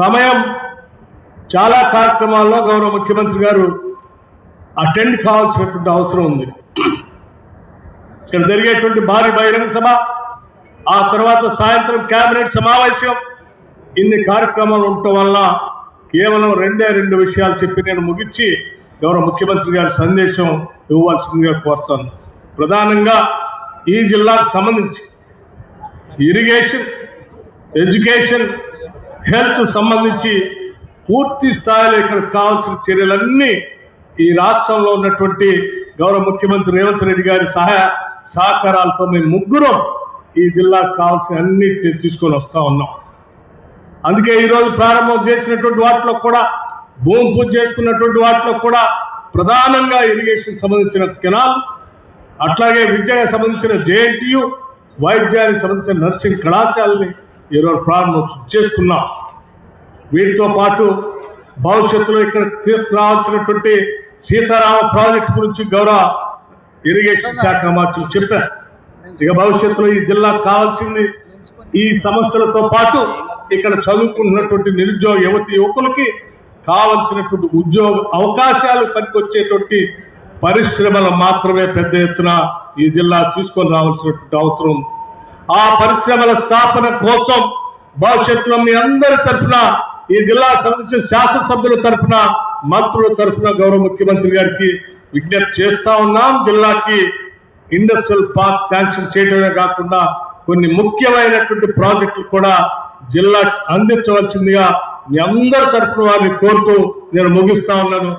సమయం చాలా కార్యక్రమాల్లో గౌరవ ముఖ్యమంత్రి గారు అటెండ్ కావాల్సినటువంటి అవసరం ఉంది. ఇక్కడ జరిగేటువంటి భారీ బహిరంగ సభ, ఆ తర్వాత సాయంత్రం కేబినెట్ సమావేశం, ఇన్ని కార్యక్రమాలు ఉండటం వల్ల కేవలం రెండు విషయాలు చెప్పి నేను ముగించి గౌరవ ముఖ్యమంత్రి గారి సందేశం ఇవ్వాల్సిందిగా కోరుతాను. ప్రధానంగా ఈ జిల్లాకు సంబంధించి ఇరిగేషన్, ఎడ్యుకేషన్, హెల్త్ సంబంధించి పూర్తి స్థాయిలో ఇక్కడ కావాల్సిన చర్యలన్నీ ఈ రాష్ట్రంలో ఉన్నటువంటి గౌరవ ముఖ్యమంత్రి రేవంత్ రెడ్డి గారి సహకారాలతో మేము ముగ్గురం ఈ జిల్లాకు కావాల్సిన అన్ని తీసుకొని వస్తా ఉన్నాం. అందుకే ఈరోజు ప్రారంభం చేసినటువంటి వాటిలో కూడా, భూమి పూజ చేసుకున్నటువంటి వాటిలో కూడా ప్రధానంగా ఇరిగేషన్ సంబంధించిన కెనాల్, అట్లాగే విద్యకు సంబంధించిన జేఎన్టీయు, వైద్యానికి సంబంధించిన నర్సింగ్ కళాశాలని ఈరోజు ప్రారంభం చేసుకున్నాం. వీటితో పాటు భవిష్యత్తులో ఇక్కడ తీసుకురావాల్సినటువంటి సీతారామ ప్రాజెక్టు గురించి గౌరవ ఇరిగేషన్ శాఖ మంత్రులు చెప్పారు. ఇక భవిష్యత్తులో ఈ జిల్లాకు కావాల్సింది ఈ సమస్యలతో పాటు ఇక్కడ చదువుకున్నటువంటి నిరుద్యోగ యువకులకి కావలసినటువంటి ఉద్యోగ అవకాశాలు పనికొచ్చేటువంటి పరిశ్రమలు మాత్రమే పెద్ద ఎత్తున ఈ జిల్లా తీసుకొని రావాల్సినటువంటి అవసరం ఉంది. ఆ పరిశ్రమల స్థాపన కోసం భవిష్యత్తులో మీ అందరి తరఫున, ఈ జిల్లా సంబంధించిన శాసనసభ్యుల తరఫున, మంత్రుల తరఫున గౌరవ ముఖ్యమంత్రి గారికి విజ్ఞప్తి చేస్తా ఉన్నాం. జిల్లాకి ఇండస్ట్రియల్ పార్క్ శాంక్షన్ చేయడమే కాకుండా కొన్ని ముఖ్యమైనటువంటి ప్రాజెక్టులు కూడా జిల్లా అందించవలసిందిగా మీ అందరి తరఫున వారిని కోరుతూ నేను ముగిస్తా ఉన్నాను.